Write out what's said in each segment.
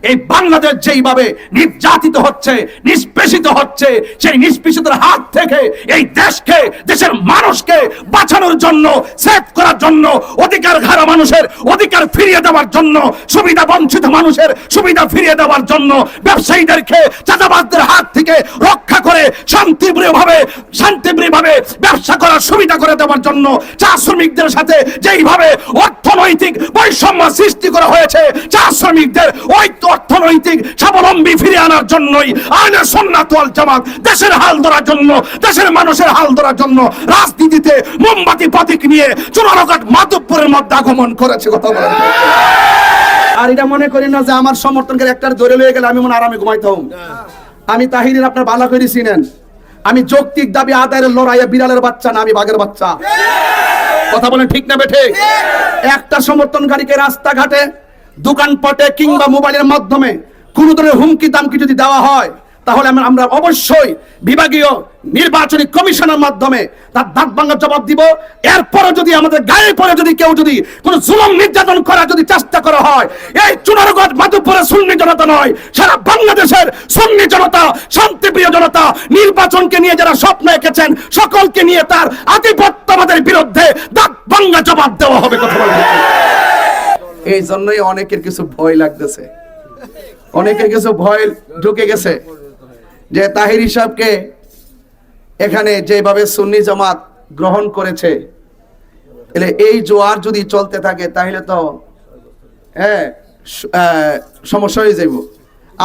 এই বাংলাদেশ যেইভাবে নির্যাতিত হচ্ছে, নিষ্পেষিত হচ্ছে, সেই নিষ্পেষিতের হাত থেকে এই দেশকে, দেশের মানুষকে বাঁচানোর জন্য, সেভ করার জন্য, অধিকার হারা মানুষের অধিকার ফিরিয়ে দেওয়ার জন্য, সুবিধা বঞ্চিত মানুষের সুবিধা ফিরিয়ে দেওয়ার জন্য, ব্যবসায়ীদেরকে চাঁদাবাজদের হাত থেকে রক্ষা করে শান্তিপ্রিয়ভাবে ব্যবসা করার সুবিধা করে দেওয়ার জন্য, চা শ্রমিকদের সাথে যেইভাবে অর্থনৈতিক বৈষম্য সৃষ্টি করা হয়েছে, চা শ্রমিকদের ওই অর্থনৈতিক স্বাবলম্বী ফিরিয়ে আনার জন্যই আহলে সুন্নাত ওয়াল জামাত দেশের হাল ধরার জন্য, দেশের মানুষের হাল ধরার জন্য রাজনীতিতে মোমবাতি প্রতীক নিয়ে চুনারঘাট মাধবপুরের মধ্যে আগমন করেছে। কথা বলেন। আর এটা মনে করি না যে আমার সমর্থনকারী একটা ধরে লয়ে গেলে আমি মনে আরামে ঘুমাইতাম। আমি তাহিরের আপনার ভালো করে চিনেন। আমি যৌক্তিক দাবি আদায়ের লড়াইয়ে বিড়ালের বাচ্চা না, আমি বাঘের বাচ্চা। কথা বলেন ঠিক না বেঠে? একটা সমর্থনকারীকে রাস্তাঘাটে, দোকানপাটে কিংবা মোবাইলের মাধ্যমে কোন ধরনের হুমকি দামকি যদি দেওয়া হয়, তাহলে আমরা অবশ্যই বিভাগীয় নির্বাচনী কমিশনের মাধ্যমে তার দাঁত ভাঙার জবাব দিব। এরপরে যদি আমাদের গায়ে পড়ে যদি কেউ যদি কোনো জুলুম নির্যাতন করার যদি চেষ্টা করা হয়, এই চুনারঘাট মাধবপুরের সুন্নি জনতা নয়, সারা বাংলাদেশের সুন্নি জনতা, শান্তিপ্রিয় জনতা, নির্বাচনকে নিয়ে যারা স্বপ্ন এঁকেছেন সকলকে নিয়ে তার আধিপত্যবাদের বিরুদ্ধে দাঁত ভাঙা জবাব দেওয়া হবে। কথা বলতে এই জন্যই অনেকের কিছু ভয় লাগতেছে, অনেকের কিছু ভয় ঢুকে গেছে যে তাহির সাহেবকে এখানে যেভাবে সুন্নি জামাত গ্রহণ করেছে, তাহলে এই জোয়ার যদি চলতে থাকে তাহলে তো সমস্যা হয়ে যাব।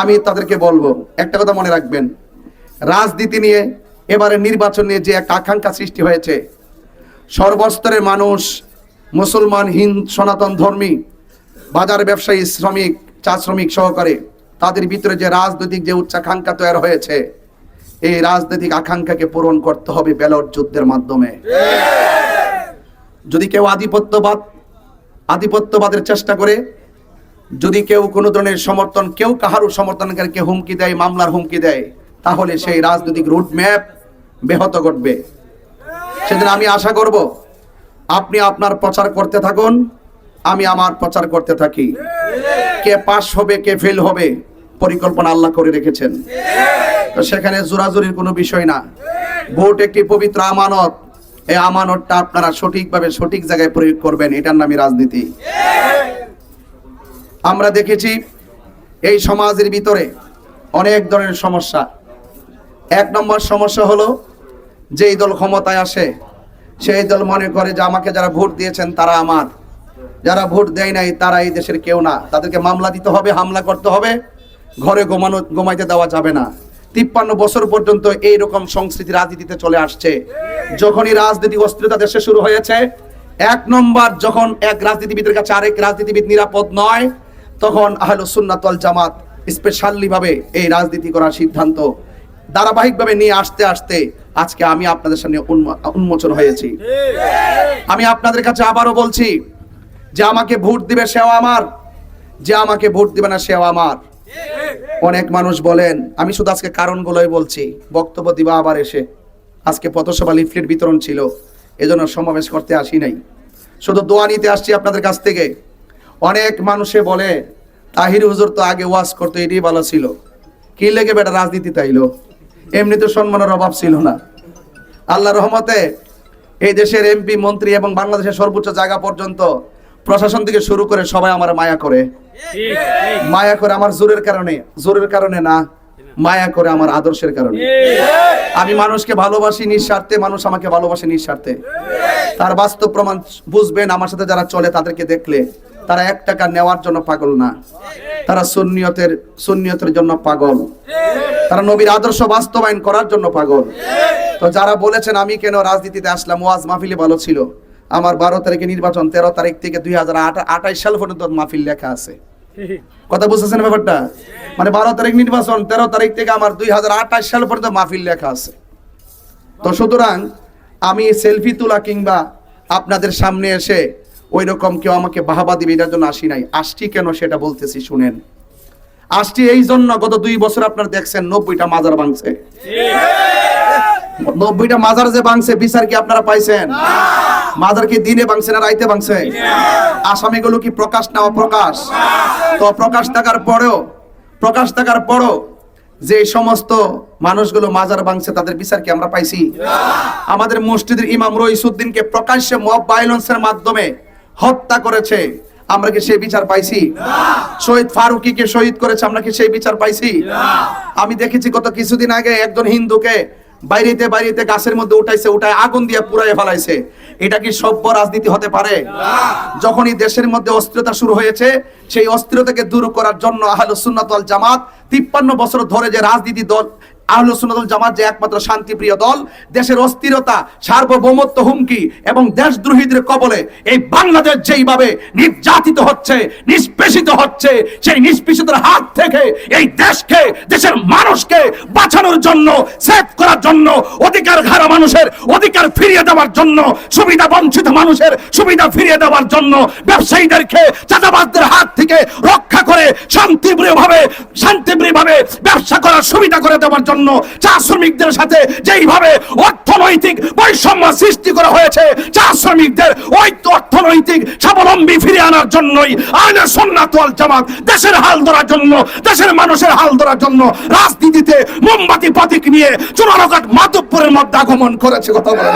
আমি তাদেরকে বলবো একটা কথা মনে রাখবেন, রাজনীতি নিয়ে এবারে নির্বাচন নিয়ে যে একটা আকাঙ্ক্ষা সৃষ্টি হয়েছে, সর্বস্তরের মানুষ, মুসলমান, হিন্দু, সনাতন ধর্মী, বাজার ব্যবসায়ী, শ্রমিক, চা শ্রমিক সহকারে তাদের ভিতরে যে রাজনৈতিক যে উচ্চাকাঙ্ক্ষা তৈরি হয়েছে, এই রাজনৈতিক আকাঙ্ক্ষাকে পূরণ করতে হবে ব্যালট যুদ্ধের মাধ্যমে। যদি কেউ আধিপত্যবাদের চেষ্টা করে, যদি কেউ কোনো ধরনের সমর্থন, কেউ কাহারও সমর্থনকারীকে হুমকি দেয়, মামলার হুমকি দেয়, তাহলে সেই রাজনৈতিক রুট ম্যাপ ব্যাহত ঘটবে। সেদিন আমি আশা করব আপনি আপনার প্রচার করতে থাকুন, আমি আমার প্রচার করতে থাকি। কে পাস হবে কে ফেল হবে পরিকল্পনা আল্লাহ করে রেখেছেন, তো সেখানে জোরাজুরির কোনো বিষয় না। ভোট একটি পবিত্র আমানত, এই আমানতটা আপনারা সঠিকভাবে সঠিক জায়গায় প্রয়োগ করবেন, এটার নামই রাজনীতি। আমরা দেখেছি এই সমাজের ভিতরে অনেক ধরনের সমস্যা। এক নম্বর সমস্যা হলো, যেই দল ক্ষমতায় আসে সেই দল মনে করে যে আমাকে যারা ভোট দিয়েছেন তারা আমার, যারা ভোট দেয় নাই তারা এই দেশের কেউ না, তাদেরকে মামলা দিতে হবে, হামলা করতে হবে, ঘরে ঘুমাইতে দেওয়া যাবে না। 53 বছর পর্যন্ত এইরকম সংস্কৃতি রাজনীতিতে চলে আসছে। যখনই রাজনৈতিক অস্থিরতা দেশে শুরু হয়েছে, এক নম্বর যখন এক রাজনীতিবিদের কাছে আরেক রাজনীতিবিদ নিরাপদ নয়, তখন আহলে সুন্নাত ওয়াল জামাত স্পেশালি ভাবে এই রাজনীতি করার সিদ্ধান্ত ধারাবাহিকভাবে নিয়ে আসতে আসতে আজকে আমি আপনাদের সামনে উন্মোচন হয়েছি। আমি আপনাদের কাছে আবারও বলছি, যে আমাকে ভোট দিবে সেও আমার, যে আমাকে ভোট দিবে না সেও আমার। অনেক মানুষ বলেন, আমি শুধু আজকে কারণগুলোই বলছি, বক্তব্য দিবা আবার এসে। আজকে পথসভা লিফলেট বিতরণ ছিল, এজন্য সমাবেশ করতে আসি নাই, শুধু দোয়া নিতে আসছি আপনাদের কাছ থেকে। অনেক মানুষে বলে তাহির হুজুর তো আগে ওয়াজ করতো, এটাই ভালো ছিল, কি লেগে বেটা রাজনীতি তাইলো, এমনি তো সম্মানের অভাব ছিল না। আল্লাহর রহমতে এই দেশের এমপি, মন্ত্রী এবং বাংলাদেশের সর্বোচ্চ জায়গা পর্যন্ত প্রশাসন থেকে শুরু করে সবাই আমার মায়া করে, মায়া করে আমার জোরের কারণে না, মায়া করে আমার আদর্শের কারণে। আমি মানুষকে ভালোবাসি নিঃস্বার্থে, মানুষ আমাকে ভালোবাসে নিঃস্বার্থে। তার বাস্তব প্রমাণ বুঝবেন আমার সাথে যারা চলে, তাদেরকে দেখলে তারা 1 টাকা নেওয়ার জন্য পাগল না, তারা সুন্নিয়তের জন্য পাগল, তারা নবীর আদর্শ বাস্তবায়ন করার জন্য পাগল। তো যারা বলেছেন আমি কেন রাজনীতিতে আসলাম, ওয়াজ মাহফিলে ভালো ছিল, আমার 12 তারিখে নির্বাচন, 13 তারিখ থেকে 2028 সাল পর্যন্ত মাহফিল লেখা আছে। কথা বুঝতেছেন ব্যাপারটা? মানে 12 তারিখ নির্বাচন, 13 তারিখ থেকে আমার 2028 সাল পর্যন্ত মাহফিল লেখা আছে। তো সুতরাং আমি সেলফি তোলা কিংবা আপনাদের সামনে এসে ওই রকম কেউ আমাকে বাহাবা দিবে এটার জন্য আসি নাই। আসছি কেন সেটা বলতেছি শুনেন। আসছি এই জন্য, গত 2 বছর আপনারা দেখছেন 90টা মাজার ভাঙছে। 90টা মাজার যে ভাঙছে, বিচার কি আপনারা পাইছেন? মাজার কি দিনে ভাঙছে না রাইতে ভাঙছে? আসামিগুলো কি প্রকাশ না অপ্রকাশ? তো অপ্রকাশ থাকার পরেও প্রকাশ থাকার পরও যে সমস্ত মানুষগুলো মাজার ভাঙছে তাদের বিচার কি আমরা পাইছি? আমাদের মসজিদের ইমাম রইসউদ্দিনকে প্রকাশ্যে মব ভায়োলেন্সের মাধ্যমে হত্যা করেছে, আমরা কি সেই বিচার পাইছি? শহীদ ফারুকীকে শহীদ করেছে, আমরা কি সেই বিচার পাইছি? আমি দেখেছি গত কিছুদিন আগে একজন হিন্দুকে বাইরেতে বাইরেতে গাছের মধ্যে উঠায় আগুন দিয়ে পুড়াইয়ে ফেলাইছে। এটা কি সভ্য রাজনীতি হতে পারে? যখনই দেশের মধ্যে অস্থিরতা শুরু হয়েছে, সেই অস্থিরতাকে দূর করার জন্য আহলুস সুন্নাত ওয়াল জামাত 53 বছর ধরে যে রাজনীতি দল আহলুস সুন্নাত ওয়াল জামাত যে একমাত্র শান্তিপ্রিয় দল, দেশের অস্থিরতা, সার্বভৌমত্ব হুমকি এবং দেশদ্রোহীদের কবলে এই বাংলাদেশ যেইভাবে নির্যাতিত হচ্ছে, নিষ্পেষিত হচ্ছে, সেই নিষ্পেষিতের হাত থেকে এই দেশকে, দেশের মানুষকে বাঁচানোর জন্য, সেভ করার জন্য, অধিকার হারা মানুষের অধিকার ফিরিয়ে দেওয়ার জন্য, সুবিধা বঞ্চিত মানুষের সুবিধা ফিরিয়ে দেওয়ার জন্য, ব্যবসায়ীদেরকে চাঁদাবাজদের হাত থেকে রক্ষা করে শান্তিপ্রিয়ভাবে ব্যবসা করার সুবিধা করে দেওয়ার জন্য, চা শ্রমিকদের সাথে যেইভাবে অর্থনৈতিক বৈষম্য সৃষ্টি করা হয়েছে, চা শ্রমিকদের ওই অর্থনৈতিক স্বাবলম্বী ফিরিয়ে আনার জন্যই আহলে সুন্নাত ওয়াল জামাত দেশের হাল ধরার জন্য, দেশের মানুষের হাল ধরার জন্য রাজনীতিতে মোমবাতি প্রতীক নিয়ে চুনারঘাট মাধবপুরের মধ্যে আগমন করেছে। কথা বলেন।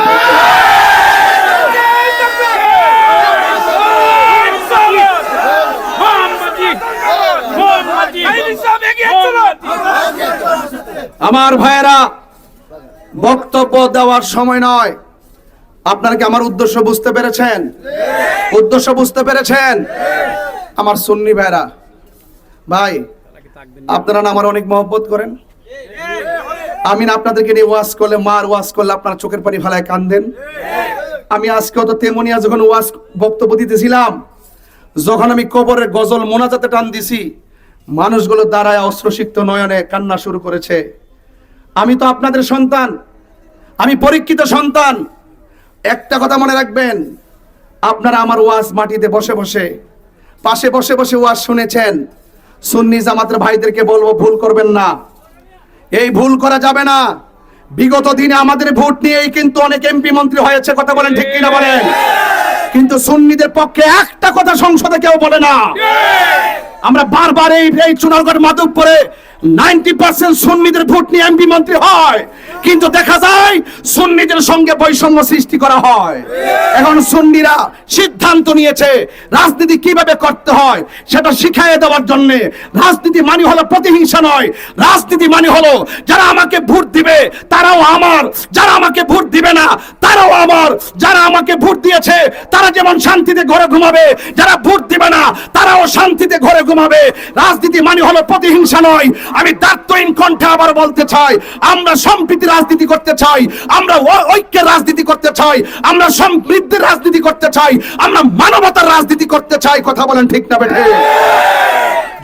আমার ভাইয়েরা, বক্তব্য দেওয়ার সময় নয়। আপনারা কি আমার উদ্দেশ্য বুঝতে পেরেছেন? উদ্দেশ্য বুঝতে পেরেছেন? আমার সুন্নি ভাইরা, ভাই আপনারা না আমার অনেক মহব্বত করেন। আমি না আপনাদেরকে নিয়ে ওয়াজ করলে, মার ওয়াজ করলে আপনারা চোখের পানি ফেলায় কান্দেন। আমি আজকেও তো তেমনিয়া যখন ওয়াজ বক্তব্য দিতেছিলাম, যখন আমি কবরের গজল মোনাজাতে টান দিছি, মানুষগুলো দাঁড়ায় অশ্রুসিক্ত নয়নে কান্না শুরু করেছে। আমি তো আপনাদের সন্তান, আমি পরীক্ষিত সন্তান। একটা কথা মনে রাখবেন, আপনারা আমার ওয়াজ মাটিতে বসে বসে, পাশে বসে বসে ওয়াজ শুনেছেন। সুন্নি জামাতের ভাইদেরকে বলবো, ভুল করবেন না, এই ভুল করা যাবে না। বিগত দিনে আমাদের ভোট নিয়েই কিন্তু অনেক এমপি মন্ত্রী হয়েছে। কথা বলেন, ঠিক কিনা বলেন? কিন্তু সুন্নিদের পক্ষে একটা কথা সংসদে কেউ বলে না। আমরা বারবার এই চুনারঘাট মাধবপুরে 90% সুন্নিদের ভোট নিয়ে এমপি মন্ত্রী হয়, কিন্তু দেখা যায় সুন্নিদের সঙ্গে বৈষম্য সৃষ্টি করা হয়। এখন সুন্নিরা সিদ্ধান্ত নিয়েছে রাজনীতি কিভাবে করতে হয় সেটা শিখিয়ে দেওয়ার জন্য। রাজনীতি মানে হলো প্রতিহিংসা নয়, রাজনীতি মানে হলো যারা আমাকে ভোট দিবে তারাও আমার, যারা আমাকে ভোট দিবে না তারাও আমার। যারা আমাকে ভোট দিয়েছে তারা যেমন শান্তিতে ঘরে ঘুমাবে, যারা ভোট দিবে না তারাও শান্তিতে ঘরে ঘুমাবে। রাজনীতি মানে হলো প্রতিহিংসা নয়। আমি দায়িত্বহীন কণ্ঠে আবার বলতে চাই, আমরা সম্প্রীতি রাজনীতি করতে চাই, আমরা ঐক্যের রাজনীতি করতে চাই, আমরা সমৃদ্ধির রাজনীতি করতে চাই, আমরা মানবতার রাজনীতি করতে চাই। কথা বলেন, ঠিক না বেঠে?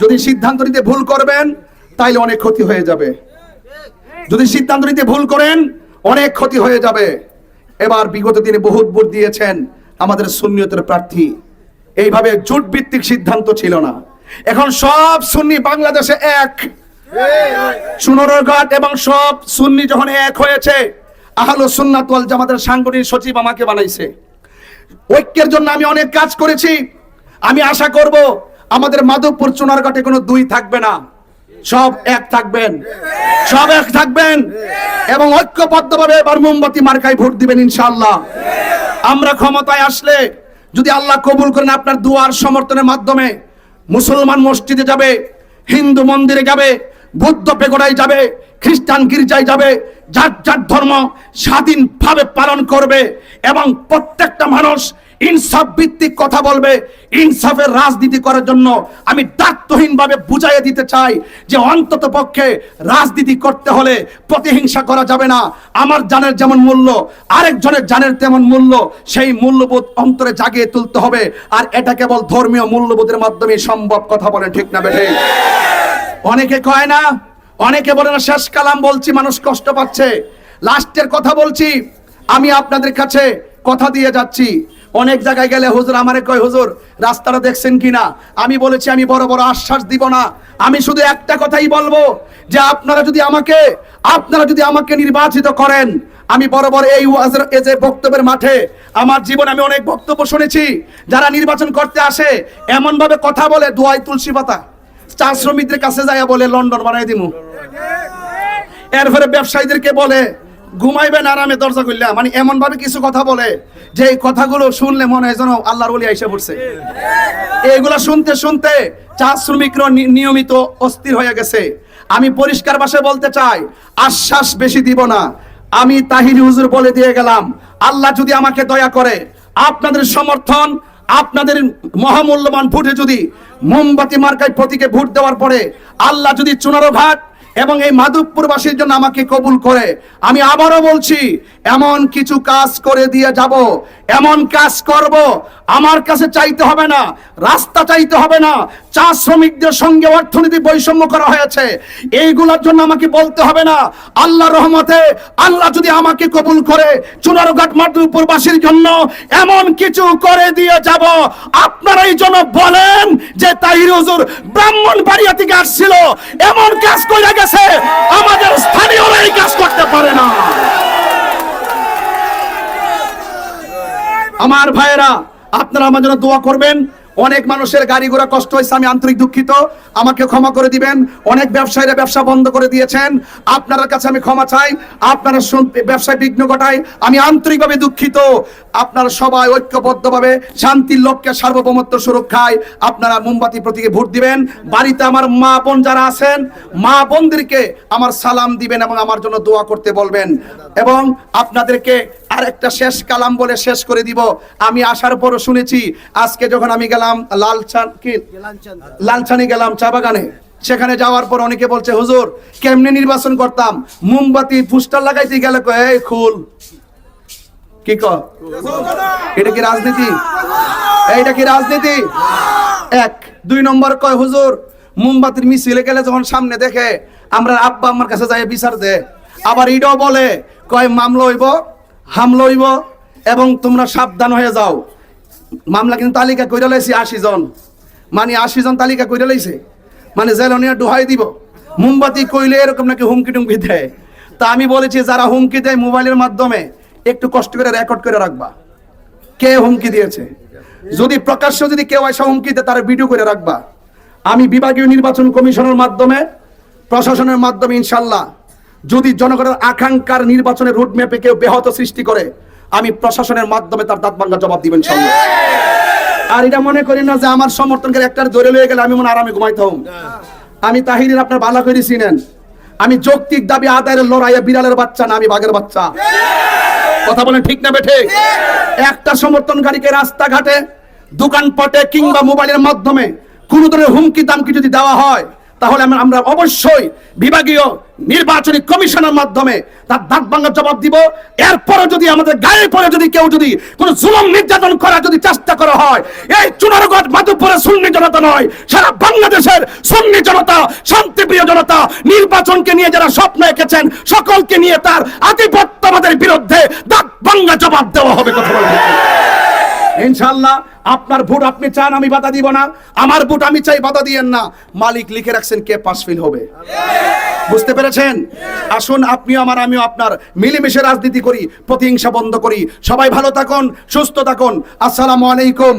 যদি সিদ্ধান্ত নিতে ভুল করবেন তাইলে অনেক ক্ষতি হয়ে যাবে। যদি সিদ্ধান্ত নিতে ভুল করেন অনেক ক্ষতি হয়ে যাবে। এবার বিগত দিনে বহুত ভোট দিয়েছেন আমাদের সুন্নিয়তের প্রার্থী, এইভাবে জোট ভিত্তিক সিদ্ধান্ত ছিল না। এখন সব সুন্নি বাংলাদেশে এক, চুনারঘাট এবং সব সুন্নি যখন এক হয়েছে, আহলুস সুন্নাত ওয়াল জামাতের সাংগঠনিক সচিব আমাকে বানাইছে। ঐক্যের জন্য আমি অনেক কাজ করেছি। আমি আশা করব আমাদের মাধবপুর চুনারঘাটে কোনো দুই থাকবে না, সব এক থাকবেন, সব এক থাকবেন এবং ঐক্যবদ্ধভাবে এবার মোমবাতি মার্কায় ভোট দিবেন ইনশাআল্লাহ। আমরা ক্ষমতায় আসলে যদি আল্লাহ কবুল করেন, আপনার দুয়ার সমর্থনের মাধ্যমে মুসলমান মসজিদে যাবে, হিন্দু মন্দিরে যাবে, বৌদ্ধ পেগোডায় যাবে, খ্রিস্টান গির্জায় যাবে, যার যার ধর্ম স্বাধীনভাবে পালন করবে এবং প্রত্যেকটা মানুষ ইনসাফ ভিত্তিক কথা বলবে। ইনসাফের রাজনীতি করার জন্য আমি দায়িত্বহীনভাবে বুঝাইয়ে দিতে চাই যে অন্তত পক্ষে রাজনীতি করতে হলে প্রতিহিংসা করা যাবে না। আমার জানের যেমন মূল্য আরেকজনের জানের তেমন মূল্য, সেই মূল্যবোধ অন্তরে জাগিয়ে তুলতে হবে। আর এটা কেবল ধর্মীয় মূল্যবোধের মাধ্যমে সম্ভব। কথা বলে, ঠিক না বেঠে? অনেকে কয় না, অনেকে বলে না শেষ কালাম বলছি, মানুষ কষ্ট পাচ্ছে। লাস্টের কথা বলছি, আমি আপনাদের কাছে কথা দিয়ে যাচ্ছি। অনেক জায়গায় গেলে হুজুর আমারে কয়, হুজুর রাস্তাটা দেখছেন কিনা? আমি বলেছি আমি বড় বড় আশ্বাস দিব না, আমি শুধু একটা কথাই বলবো যে আপনারা যদি আমাকে নির্বাচিত করেন, আমি বরাবর এই যে বক্তব্যের মাঠে আমার জীবনে আমি অনেক বক্তব্য শুনেছি। যারা নির্বাচন করতে আসে এমন ভাবে কথা বলে, দোয়াই তুলসী পাতা, চা শ্রমিকদের কাছে যায় বলে লন্ডন বানাই দিমু, এরপরে ব্যবসায়ীদেরকে বলে ঘুমাইবেন আরামে দরজা খুললা, মানে এমন ভাবে কিছু কথা বলে যে এই কথাগুলো শুনলে মনে হয় যেন আল্লাহর ওলি আইসা পড়ছে। এইগুলা শুনতে শুনতে চা শ্রমিকরা নিয়মিত অস্থির হয়ে গেছে। আমি পরিষ্কার ভাষায় বলতে চাই, আশ্বাস বেশি দিব না, আমি তাহিরি হুজুর বলে দিয়ে গেলাম, আল্লাহ যদি আমাকে দয়া করে আপনাদের সমর্থন, আপনাদের মহামূল্যবান ভোটে যদি মোমবাতি মার্কায় প্রতীকে ভোট দেওয়ার পরে আল্লাহ যদি চুনারঘাট এবং এই মাধবপুরবাসীর জন্য আমাকে কবুল করে, আমি আবারও বলছি এমন কিছু কাজ করে দিয়ে যাব, এমন কাজ করব, আমার কাছে চাইতে হবে না, রাস্তা চাইতে হবে না, চা শ্রমিকদের সঙ্গে অর্থনীতি বৈষম্য করা হয়েছে, এইগুলোর জন্য আমাকে বলতে হবে না। আল্লাহর রহমতে আল্লাহ যদি আমাকে কবুল করে চুনারঘাট মাধবপুরবাসীর জন্য এমন কিছু করে দিয়ে যাব, আপনারা এই জন্য বলেন যে তাহির হুজুর ব্রাহ্মণবাড়িয়া থেকে আসছিল, এমন কাজ করে গেছে আমাদের স্থানীয়রা এই কাজ করতে পারে না। আমার ভাইয়েরা, আপনারা আমার জন্য দোয়া করবেন। অনেক মানুষের গাড়ি ঘোড়া কষ্ট হয়েছে, আমি আন্তরিক দুঃখিত, আমাকে ক্ষমা করে দিবেন। অনেক ব্যবসায়ীরা ব্যবসা বন্ধ করে দিয়েছেন, আপনার কাছে আমি ক্ষমা চাই, আপনারা ব্যবসায় বিঘ্ন ঘটায় আমি আন্তরিকভাবে দুঃখিত। আপনারা সবাই ঐক্যবদ্ধভাবে শান্তির লক্ষ্যে সার্বভৌমত্ব সুরক্ষায় আপনারা মোমবাতি প্রতীকে ভোট দিবেন। বাড়িতে আমার মা বোন যারা আছেন, মা বোনদেরকে আমার সালাম দিবেন এবং আমার জন্য দোয়া করতে বলবেন। এবং আপনাদেরকে আরেকটা শেষ কালাম বলে শেষ করে দিব। আমি আসার পরও শুনেছি, আজকে যখন আমি গেলাম লালচানি গেলাম চা বাগানে, সেখানে যাওয়ার পর অনেকে বলছে হুজুর কেমনে নির্বাচন করতাম, মোমবাতি পোস্টার লাগাইতে গেলে এই খুল কি ক, এটা কি রাজনীতি? এইটা কি রাজনীতি? এক। দুই নম্বর কয় হুজুর মোমবাতির মিছিলে গেলে যখন সামনে দেখে আমরা আব্বা আমার কাছে যাই বিচার দে, আবার এটাও বলে কয় মামলা হইব, হামলা হইব এবং তোমরা সাবধান হয়ে যাও। মামলা কিন্তু তালিকা কইরা লাইছি 80 জন, মানে 80 জন তালিকা কইরা লাইছে, মানে জেলনিয়া ডুহাই দিব। মোমবাতি কইলে এরকম নাকি হুমকি টুমকি দেয়। তা আমি বলেছি যারা হুমকি দেয় মোবাইলের মাধ্যমে একটু কষ্ট করে রেকর্ড করে রাখবা, কে হুমকি দিয়েছে। যদি প্রকাশ্য যদি কেউ এসে হুমকি দেয় তার ভিডিও করে রাখবা। আমি বিভাগীয় নির্বাচন কমিশনের মাধ্যমে, প্রশাসনের মাধ্যমে ইনশাল্লাহ যদি জনগণের আকাঙ্ক্ষার নির্বাচনের রুটম্যাপে কেউ ব্যাহত সৃষ্টি করে, আমি প্রশাসনের মাধ্যমে তার দাঁত ভাঙা জবাব দিবেন ইনশাল্লাহ। আর এটা মনে করি না যে আমার সমর্থনকারী একটা ধরে লয়ে গেলে আমি মনে আরামে ঘুমাইতাম। আমি তাহিরের আপনার ভালো করে চিনেন, আমি যৌক্তিক দাবি আদায়ের লড়াইয়ে বিড়ালের বাচ্চা না, আমি বাঘের বাচ্চা। কথা বলেন ঠিক না বেঠে? একটা সমর্থনকারীকে রাস্তাঘাটে, দোকানপাটে কিংবা মোবাইলের মাধ্যমে কোন ধরনের হুমকি দামকি যদি দেওয়া হয়, তাহলে আমরা অবশ্যই বিভাগীয় নির্বাচনী কমিশনের মাধ্যমে তার দাঁত ভাঙার জবাব দিব। এরপরে যদি আমাদের গায়ে পড়ে যদি কেউ যদি কোনো জুলুম নির্যাতন করার যদি চেষ্টা করা হয়, এই চুনারগঞ্জ মাধবপুরের সুন্নি জনতা নয়, সারা বাংলাদেশের সুন্নি জনতা, শান্তিপ্রিয় জনতা, নির্বাচনকে নিয়ে যারা স্বপ্ন এঁকেছেন সকলকে নিয়ে তার আধিপত্যবাদের বিরুদ্ধে দাঁত ভাঙা জবাব দেওয়া হবে। কথা বলতে ইনশাআল্লাহ আপনার ভোট আপনি চান, আমি বাধা দিব না। আমার ভোট আমি চাই, বাধা দিয়েন না। মালিক লিখে রাখছেন কে পাস ফেল হবে। বুঝতে পেরেছেন? আসুন আপনি আমার, আমিও আপনার, মিলেমিশে রাজনীতি করি, প্রতিহিংসা বন্ধ করি। সবাই ভালো থাকুন, সুস্থ থাকুন। আসসালামু আলাইকুম।